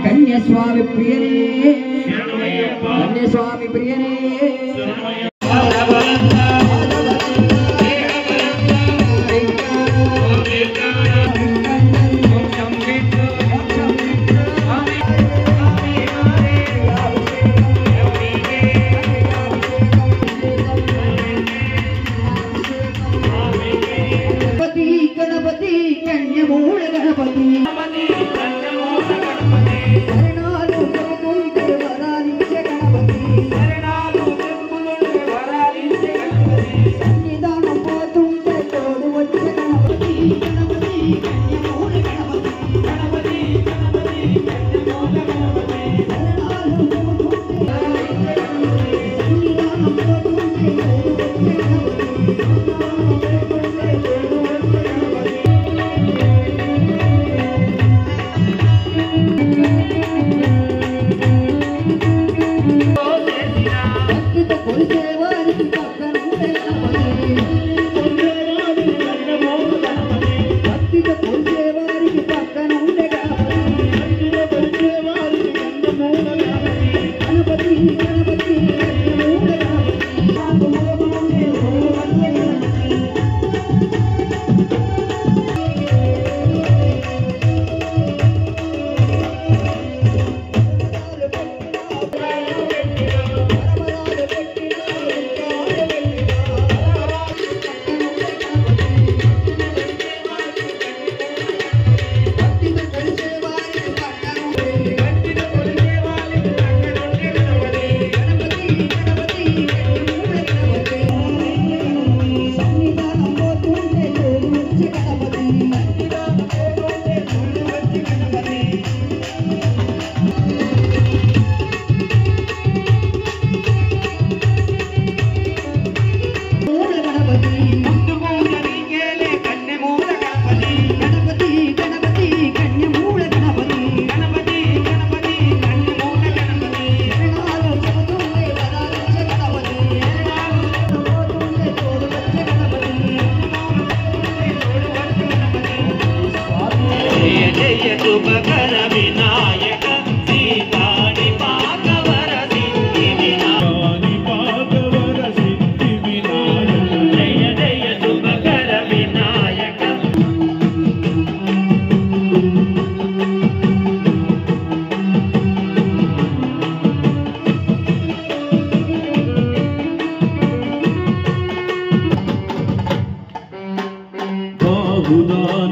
కన్యస్వామి ప్రియనే కన్యస్వామి ప్రియనే గణపతి కన్యమూల గణపతి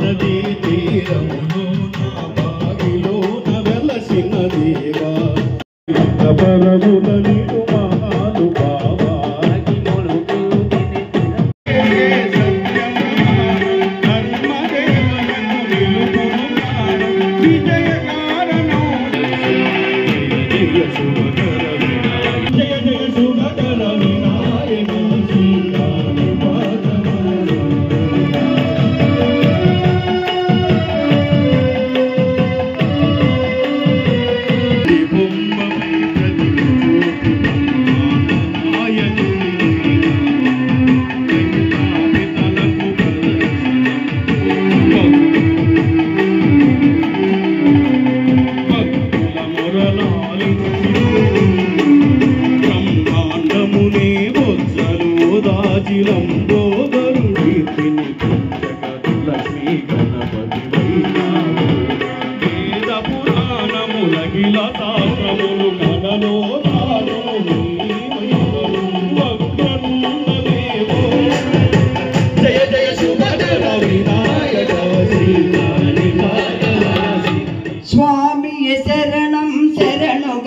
నదీ తీరమును నా బావిలోన వెలసిన దేవా పరములని మహాను బాబా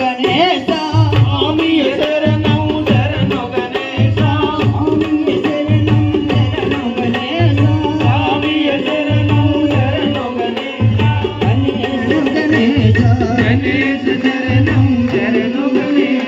గణేశ శరణం శరణు గణేశ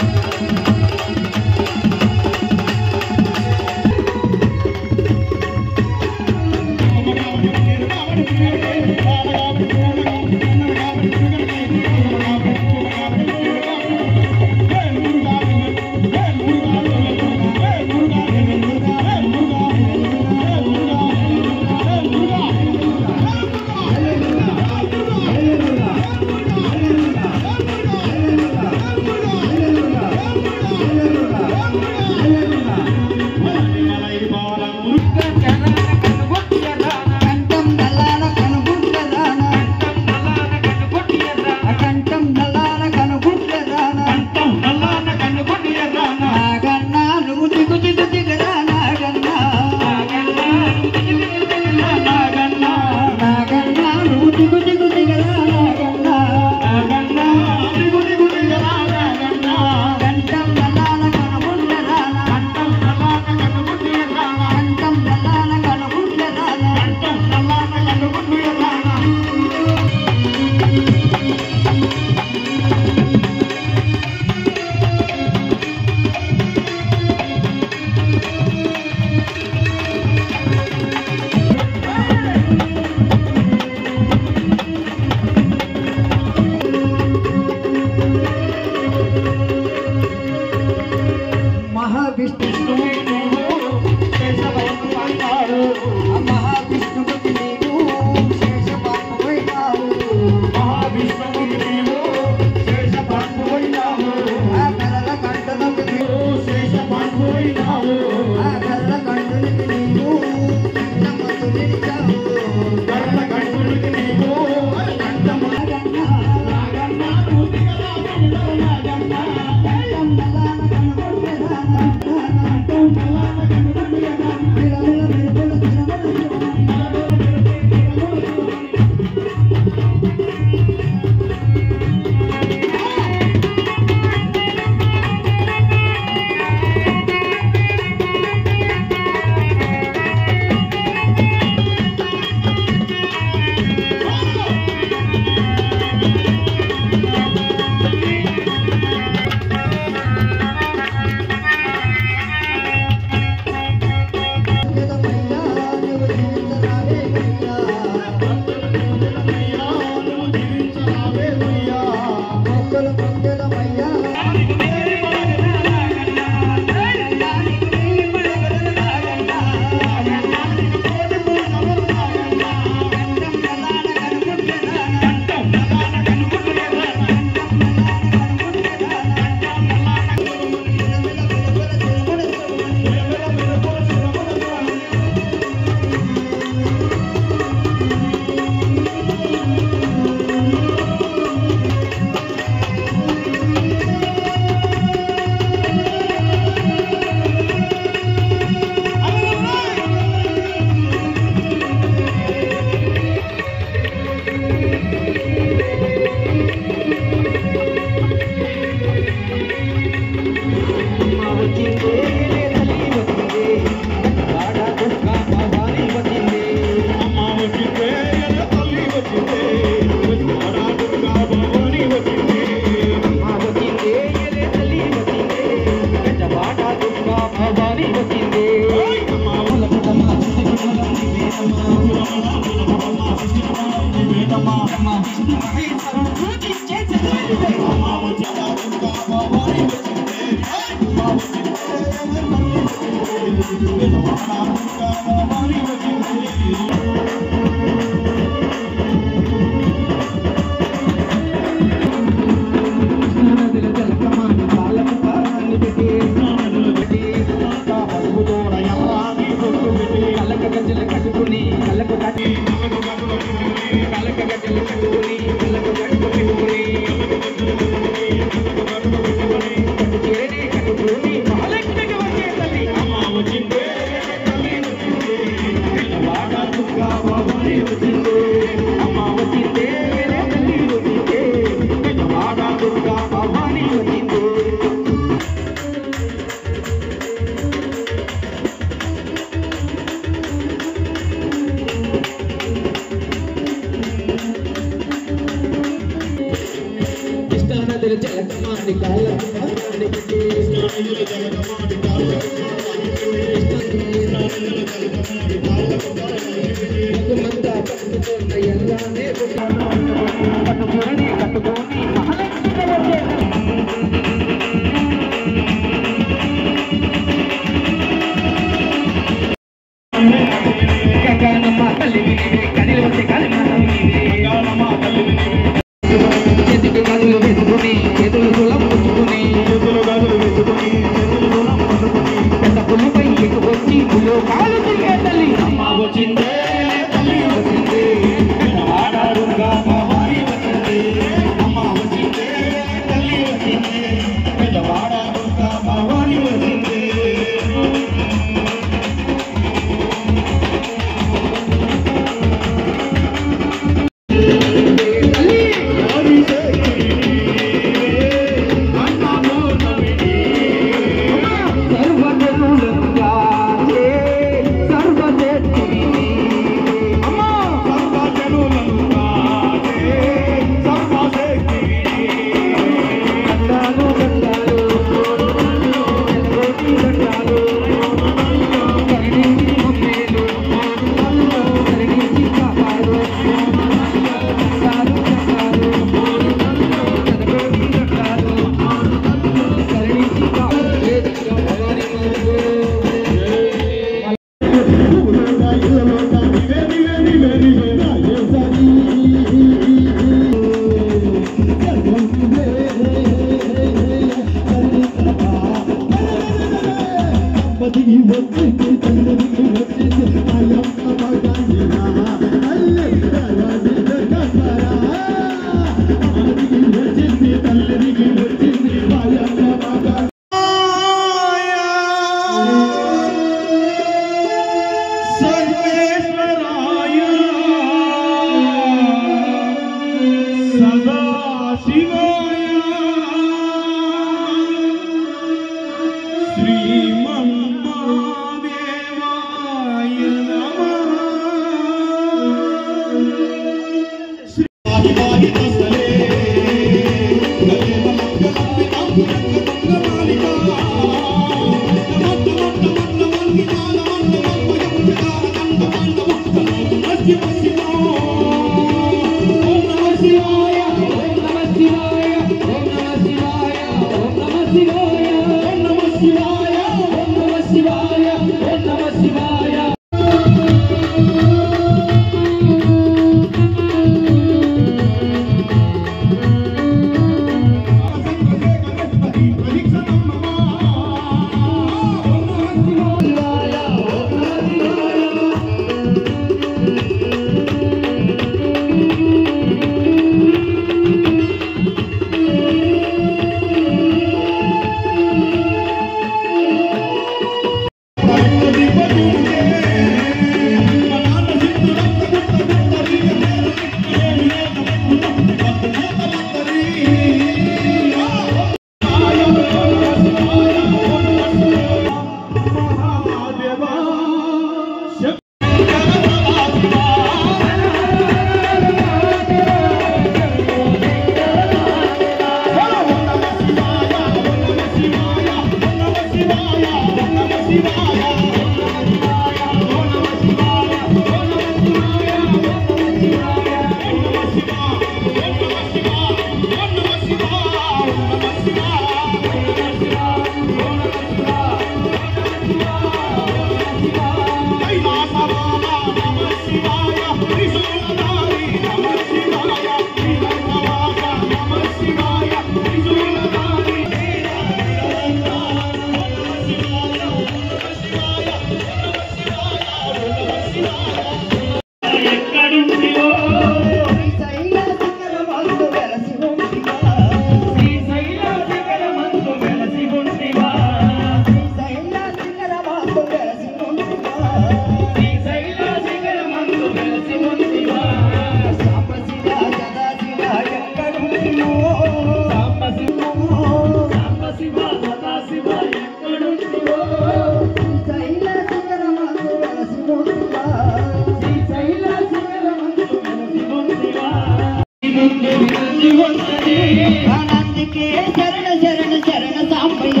సాయికే శరణ శరణ శరణ సాంబయ్య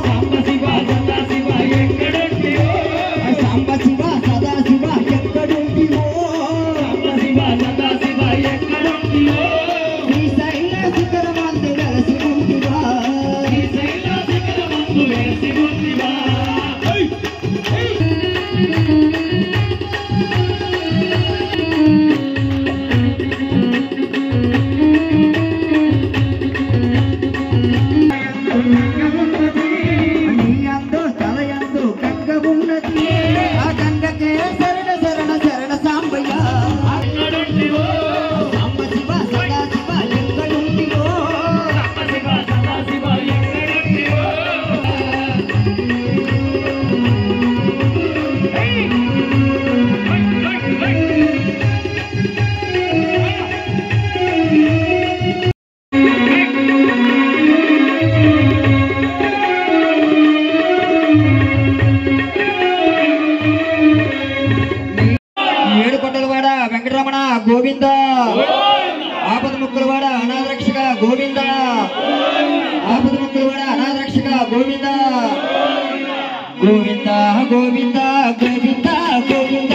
సాంబ శివ సదా శివ ఎక్కడుంటివో సాంబ శివ సదా శివ ఎక్కడుంటివో సాంబ శివ సదా శివ ఎక్కడుంటివో శ్రీశైల శిఖరమందు వెలసి ఉంటివా శ్రీశైల శిఖరమందు వెలసి ఉంటివా వెంకటరమణ గోవింద ఆపద ముక్కులవాడ అనాథరక్షక గోవింద ఆపద ముక్కులవాడ అనాథరక్షక గోవింద గోవింద గోవింద గోవింద గోవింద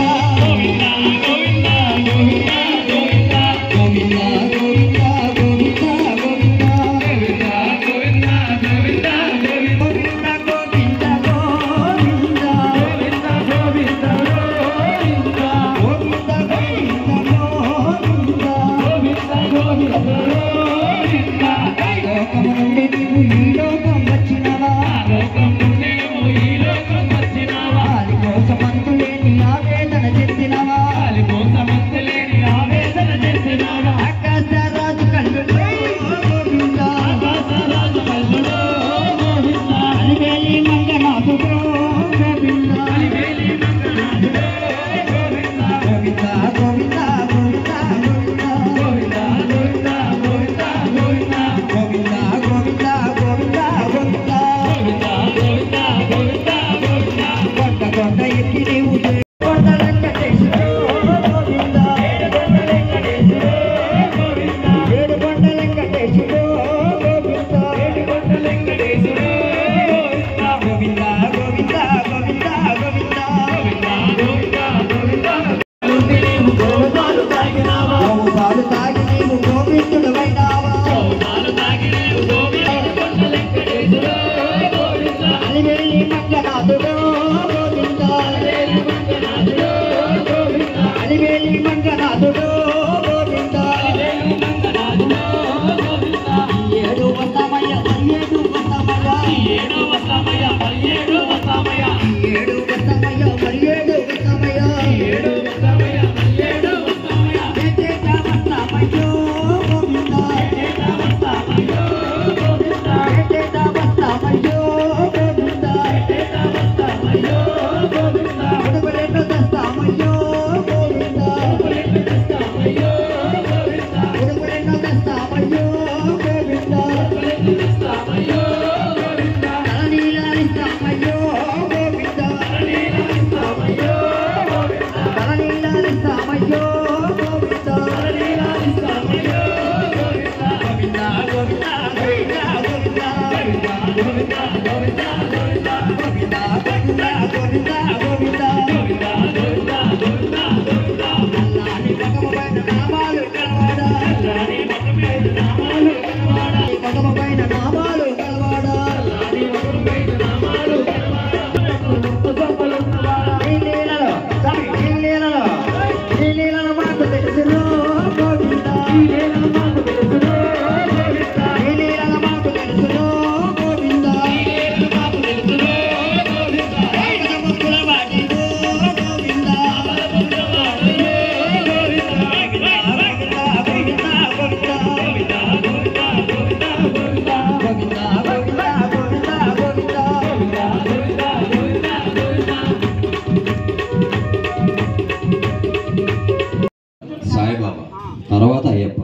సాయిబాబా తర్వాత అయ్యప్ప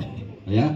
అయ్యా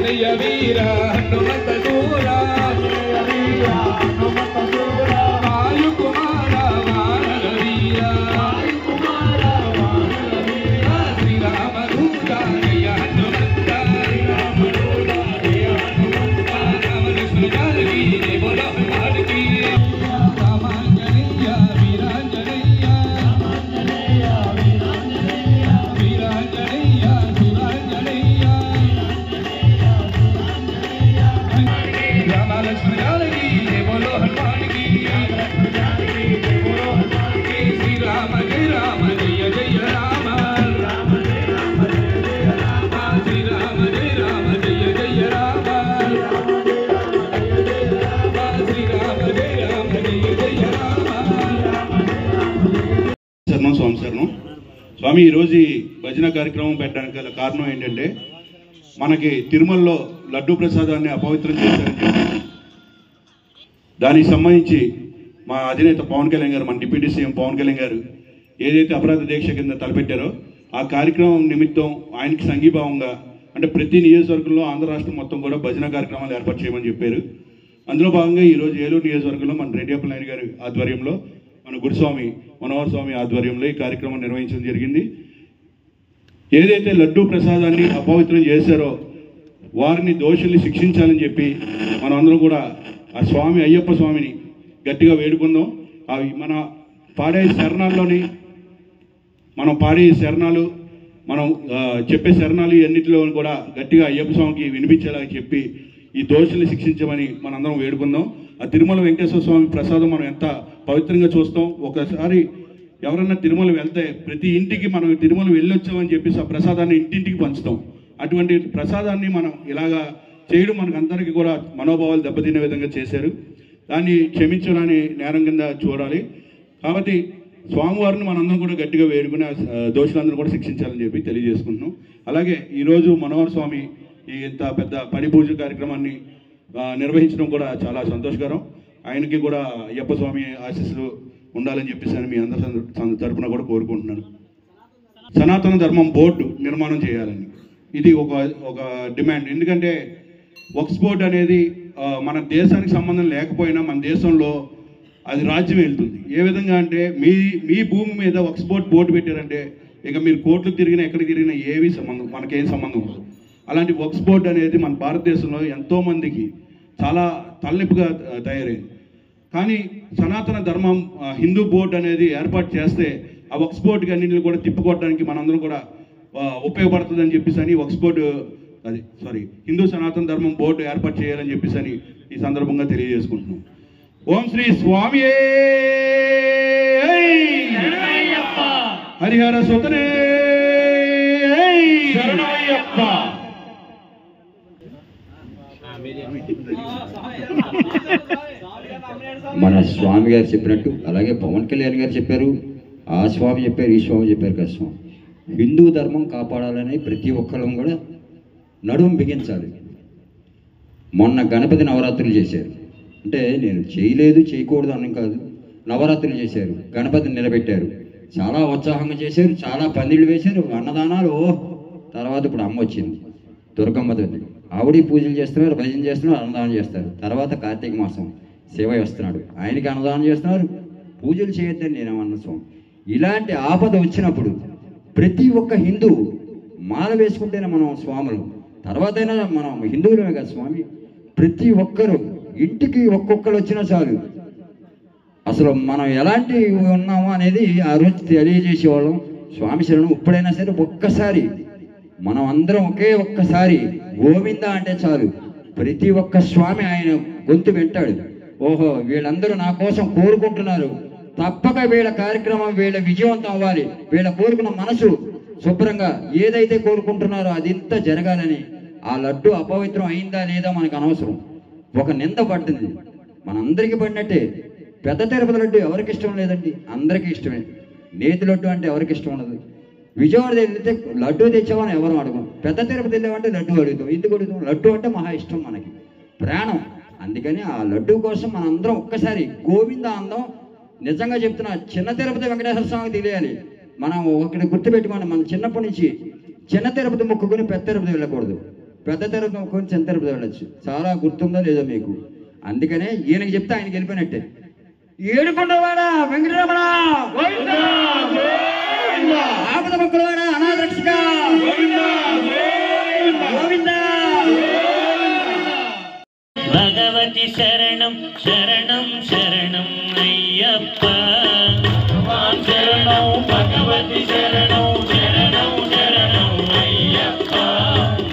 జయ వీర హనుమంత దూర వాయు కుమార వానర వీర శ్రీరామ దూత జయ హనుమంత రామ లక్ష్మణ జానకి జయ బోలో హనుమాన్ కి రామాంజనేయ వీరాంజనేయ వీరాంజనేయ సురాంజనేయ రామ లక్ష్మణ జానకి జయ బోలో హనుమాన్ కి శ్రీరామ జయ రామ జయ జయ రామ శ్రీరామ జయ రామ జయ జయ రామ శ్రీరామ జయ రామ జయ జయ రామ శరణం స్వామి శరణం. స్వామి ఈరోజు ఈ భజన కార్యక్రమం పెట్టడానికి గల కారణం ఏంటంటే మనకి తిరుమలలో లడ్డూ ప్రసాదాన్ని అపవిత్రం చేశారని చెప్పి దానికి సంబంధించి మా అధినేత పవన్ కళ్యాణ్ గారు, మన డిప్యూటీ సీఎం పవన్ కళ్యాణ్ గారు ఏదైతే అపరాధ దీక్ష కింద తలపెట్టారో ఆ కార్యక్రమం నిమిత్తం ఆయనకి సంఘీభావంగా అంటే ప్రతి నియోజకవర్గంలో ఆంధ్ర రాష్ట్రం మొత్తం కూడా భజన కార్యక్రమాలు ఏర్పాటు చేయమని చెప్పారు. అందులో భాగంగా ఈరోజు ఏలూరు నియోజకవర్గంలో మన రెడ్డియప్పల నాయుడు గారి ఆధ్వర్యంలో మన గురుస్వామి మనోహర్ స్వామి ఆధ్వర్యంలో ఈ కార్యక్రమం నిర్వహించడం జరిగింది. ఏదైతే లడ్డూ ప్రసాదాన్ని అపవిత్రం చేశారో వారిని దోషుల్ని శిక్షించాలని చెప్పి మనం అందరం కూడా ఆ స్వామి అయ్యప్ప స్వామిని గట్టిగా వేడుకుందాం. అవి మన పాడే శరణాల్లోని మనం పాడే శరణాలు మనం చెప్పే శరణాలు అన్నింటిలో కూడా గట్టిగా అయ్యప్ప స్వామికి వినిపించేలా చెప్పి ఈ దోషుల్ని శిక్షించమని మనందరం వేడుకుందాం. ఆ తిరుమల వెంకటేశ్వర స్వామి ప్రసాదం మనం ఎంత పవిత్రంగా చూస్తాం. ఒకసారి ఎవరన్నా తిరుమల వెళ్తే ప్రతి ఇంటికి మనం తిరుమల వెళ్ళొచ్చామని చెప్పేసి ఆ ప్రసాదాన్ని ఇంటింటికి పంచుతాం. అటువంటి ప్రసాదాన్ని మనం ఇలాగా చేయడం మనకు అందరికీ కూడా మనోభావాలు దెబ్బతినే విధంగా చేశారు. దాన్ని క్షమించడాన్ని నేరం కింద చూడాలి. కాబట్టి స్వామివారిని మనందరం కూడా గట్టిగా వేడుకుని దోషులందరూ కూడా శిక్షించాలని చెప్పి తెలియజేసుకుంటున్నాం. అలాగే ఈరోజు మనోహర్ స్వామి ఈ ఇంత పెద్ద పని పూజ కార్యక్రమాన్ని నిర్వహించడం కూడా చాలా సంతోషకరం. ఆయనకి కూడా అయ్యప్ప స్వామి ఆశీస్సులు ఉండాలని చెప్పేసి మీ అందరి తరపున కూడా కోరుకుంటున్నాను. సనాతన ధర్మం బోర్డు నిర్మాణం చేయాలని ఇది ఒక డిమాండ్. ఎందుకంటే వక్ఫ్ బోర్డు అనేది మన దేశానికి సంబంధం లేకపోయినా మన దేశంలో అది రాజ్యం వెళ్తుంది. ఏ విధంగా అంటే మీ భూమి మీద వక్ఫ్ బోర్డు పెట్టారంటే ఇక మీరు కోర్టుకు తిరిగినా ఎక్కడికి తిరిగినా ఏవి సంబంధం మనకేం సంబంధం ఉండదు. అలాంటి వక్ఫ్ బోర్డు అనేది మన భారతదేశంలో ఎంతోమందికి చాలా తలనొప్పిగా తయారైంది. కానీ సనాతన ధర్మం హిందూ బోర్డు అనేది ఏర్పాటు చేస్తే ఆ వక్ఫ్ బోర్డుకి అన్నింటిని కూడా తిప్పుకోవడానికి మనందరం కూడా ఉపయోగపడుతుంది అని చెప్పేసి అని వక్ఫ్ బోర్డు హిందూ సనాతన ధర్మం బోర్డు ఏర్పాటు చేయాలని చెప్పేసి అని ఈ సందర్భంగా తెలియజేసుకుంటున్నాం. ఓం శ్రీ స్వామి హరిహర సుతనే శరణయ్యప్ప. మన స్వామి గారు చెప్పినట్టు అలాగే పవన్ కళ్యాణ్ గారు చెప్పారు, ఆ స్వామి చెప్పారు, ఈ స్వామి చెప్పారు కదా. స్వామి హిందూ ధర్మం కాపాడాలని ప్రతి ఒక్కళ్ళం కూడా నడుము బిగించాలి. మొన్న గణపతి నవరాత్రులు చేశారు. అంటే నేను చేయకూడదు అని కాదు, నవరాత్రులు చేశారు, గణపతిని నిలబెట్టారు, చాలా ఉత్సాహంగా చేశారు, చాలా పందిళ్ళు వేశారు, అన్నదానాలు. తర్వాత ఇప్పుడు అమ్మ వచ్చింది దుర్గమ్మ తల్లి, ఆవిడ పూజలు చేస్తున్నారు, భజన చేస్తున్నారు, అన్నదానం చేస్తారు. తర్వాత కార్తీక మాసం శివ వస్తున్నాడు, ఆయనకి అన్నదానం చేస్తున్నారు. పూజలు చేయొద్దని నేనేమన్నా స్వామి. ఇలాంటి ఆపద వచ్చినప్పుడు ప్రతి ఒక్క హిందూ మాల వేసుకుంటేనే మనం స్వాములు, తర్వాతైనా మనం హిందువులమే కదా స్వామి. ప్రతి ఒక్కరు ఇంటికి ఒక్కొక్కరు వచ్చినా చాలు, అసలు మనం ఎలాంటి ఉన్నామో అనేది ఆ రోజు తెలియజేసేవాళ్ళం. స్వామి శరణం. ఇప్పుడైనా సరే ఒక్కసారి మనం అందరం ఒక్కసారి గోవింద అంటే చాలు, ప్రతి ఒక్క స్వామి ఆయన గొంతు వింటాడు. ఓహో వీళ్ళందరూ నా కోసం కోరుకుంటున్నారు, తప్పక వీళ్ళ కార్యక్రమం వీళ్ళ విజయవంతం అవ్వాలి, వీళ్ళ కోరుకున్న మనసు శుభ్రంగా ఏదైతే కోరుకుంటున్నారో అది ఇంత జరగాలని. ఆ లడ్డు అపవిత్రం అయిందా లేదా మనకు అనవసరం. ఒక నింద పడుతుంది, మనందరికీ పడినట్టే. పెద్ద తిరుపతి లడ్డు ఎవరికి ఇష్టం లేదండి, అందరికీ ఇష్టమే. నేతి లడ్డు అంటే ఎవరికి ఇష్టం ఉండదు. విజయవాడ వెళ్తే లడ్డు తెచ్చామని ఎవరు అడగం, పెద్ద తిరుపతి వెళ్ళామంటే లడ్డు అడుగుతాం. ఎందుకు అడుగుతాం? లడ్డు అంటే మహా ఇష్టం, మనకి ప్రాణం. అందుకని ఆ లడ్డు కోసం మనందరం ఒక్కసారి గోవింద అందం. నిజంగా చెప్తున్నా, చిన్న తిరుపతి వెంకటేశ్వర స్వామికి తెలియాలి. మనం ఒకటి గుర్తుపెట్టుకోండి, మన చిన్నప్పటి నుంచి చిన్న తిరుపతి మొక్కుకొని పెద్ద తిరుపతి వెళ్ళకూడదు. పెద్ద తరగతి కొంచెం చిన్న తరగతి వెళ్ళచ్చు. చాలా గుర్తుందో లేదో మీకు. అందుకనే ఈయనకి చెప్తే ఆయనకి వెళ్ళిపోయినట్టే. ఏడుకొండవాడ వెంకటరమణ ఆపద మొక్కలవాడ అనాథ రక్షక గోవింద. భగవతి శరణం శరణం శరణం అయ్యప్ప. శరణం భగవతి శరణం శరణం శరణం అయ్యప్ప.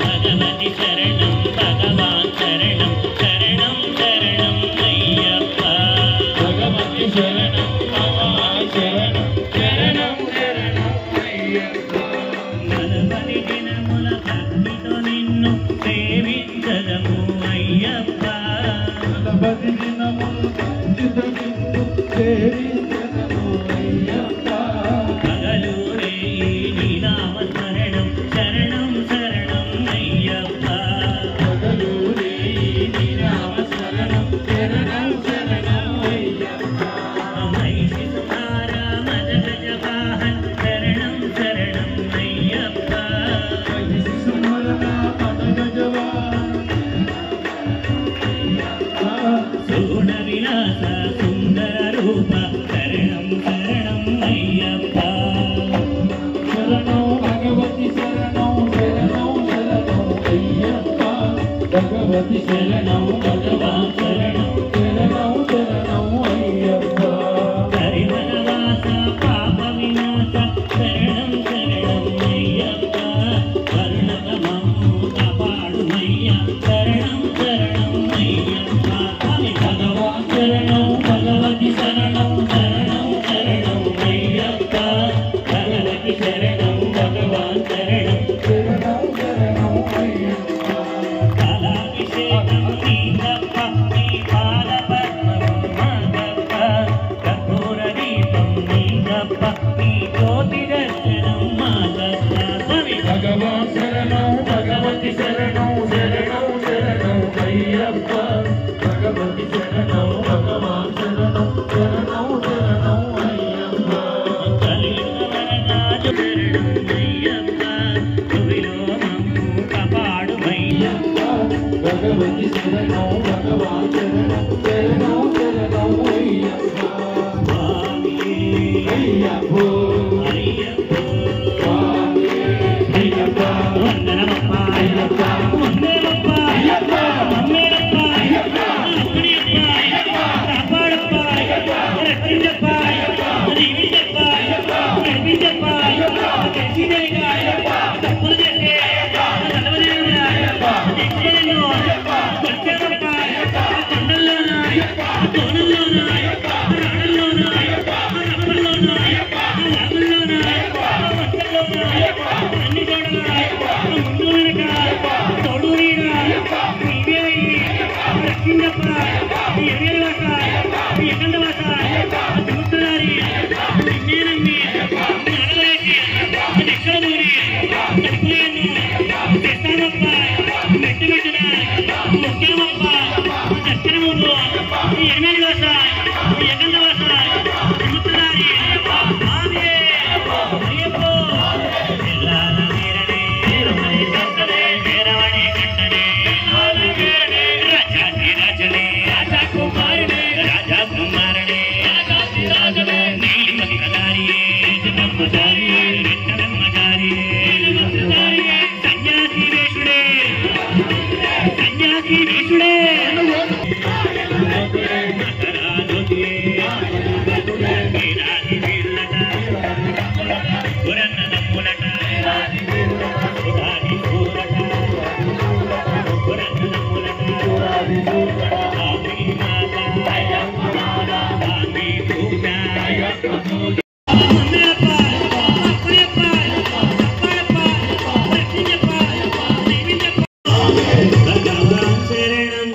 భగవతి శరణం భగవాన్ శరణం శరణం శరణం అయ్యప్ప. భగవతి శరణం భగవాన్ శరణం శరణం శరణం అయ్యప్ప. నలభై దినముల భక్తితో నిన్ను సేవించదము అయ్యప్ప. నలభై దినముల భక్తితో నిన్ను సేవించదము అయ్యప్ప. పగలూరే నీ నామ స్మరణం శరణం శరణం అయ్యప్ప. పగలూరే నీ నామ స్మరణం శరణం శరణం అయ్యప్ప. మహిషి సుమార మద గజ వాహన్ శరణం శరణం అయ్యప్ప. మహిషి సుమార మద గజ వాహన్ సోణ విలాస సుందర రూప శరణం శరణం అయ్యప్ప. శరణం భగవతి శరణం శరణం శరణం అయ్యప్ప. భగవతి శరణం భగవాన్ శరణం శరణం శరణం అయ్యప్ప. హరివనవాస పాప వినాశ శరణం శరణం అయ్యప్ప. వర్ణకమము కాపాడుమయ్య శరణం శరణం అయ్యప్ప. భగవాన్ శరణం భగవతి శరణం శరణం శరణం అయ్యప్ప. భగవతి శరణం భగవాన్ శరణం శరణం శరణం అయ్యప్ప. కాలాభిషేకం నీకప్ప నీ పాద పద్మం మాకప్ప. కర్పూర దీపం నీకప్ప నీ జ్యోతి దర్శనం మాకప్ప. భగవాన్ శరణం భగవతి శరణం శరణం శరణం అయ్యప్ప. భగవతి శరణం భగవాన్ శరణం శరణం శరణం అయ్యప్ప. కలియుగ వరదాత శరణం అయ్యప్ప. భువిలో మమ్ము కాపాడుమయ్యప్ప. భగవతి శరణం భగవాన్ శరణం శరణం శరణం అయ్యప్ప. స్వామియే అయ్యప్పో అయ్యప్పో స్వామియే అయ్యప్ప. వందనమప్ప అయ్యప్ప వందనమప్ప అయ్యప్ప వందనమప్ప అయ్యప్ప. అక్కడియప్ప అయ్యప్ప కాపాడప్ప అయ్యప్ప రక్షించప్ప అయ్యప్ప దీవించప్ప అయ్యప్ప నడిపించప్ప అయ్యప్ప తెలిసినైగా అయ్యప్ప తప్పులు చేస్తే నడవలేనురా అయ్యప్ప ఎక్కడెన్నో అయ్యప్ప వచ్చామప్ప అయ్యప్ప కొండల్లోన అయ్యప్ప కోనల్లోన అయ్యప్ప రాడల్లోన అయ్యప్ప రప్పల్లోన అయ్యప్ప వాగుల్లోన అయ్యప్ప వంటల్లోన అయ్యప్ప అన్ని చోట్ల అయ్యప్ప ముందు వెనక అయ్యప్ప తోడు నీడ అయ్యప్ప నీవే రక్షించప్ప ఎరియల్ వాస ఎకండ వాస చూస్తున్నారు నిన్నే నమ్మి నడవలేసి ఎక్కడ దూరి తప్పులేను తెస్తానప్ప మెట్టు మెట్టున ముఖ్యమప్ప దర్శనములు ఎరియల్ వాస ఎకండ వాస చూస్తున్నారు స్వామి అయ్యప్పో ఎల్లాల వీరనే రమణి కంటనే వీరవణి కంటనే రాజాది రాజనే రాజా కుమారుడే రాజా కుమారుడే రాజాది రాజనే నీలిమతి కదారియే జగమ్మచారియే నిట్టనమ్మచారియే సన్యాసి వేషుడే సన్యాసి వేషుడే మకరాజోతియే వీరాది వీరులట పురన్నదమ్ములట పురాది పూరట పురన్నదమ్ములట ఆమె మాత ఆమె పూజ వందనప్ప అప్పయ్యప్ప అప్పాడప్ప రక్షించప్ప దీవించప్ప. భగవాన్ శరణం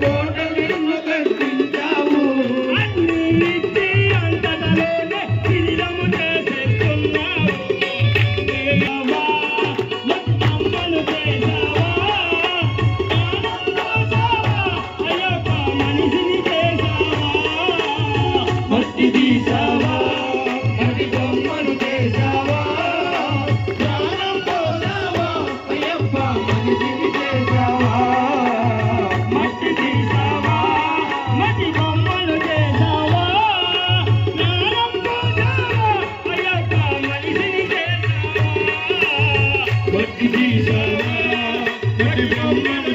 కోటలను కట్టించావు. అన్నిటి అంతటలోనే శిథిలము చేసేస్తున్నావు. దేవా, మొత్తమ్మను చేశావా, అయ్యప్ప మనిషిని చేశావా, మట్టి తీసావా, మట్టి బొమ్మను చేసావా, ప్రాణం పోసావా, అయ్యప్ప మనిషిని చేసావా. మట్టి తీసావా, మట్టి బొమ్మలు చేశావా, నారం పోసావా, అయ్యప్ప మనిషిని చేశావా. మట్టి తీసావా, మట్టి బొమ్మను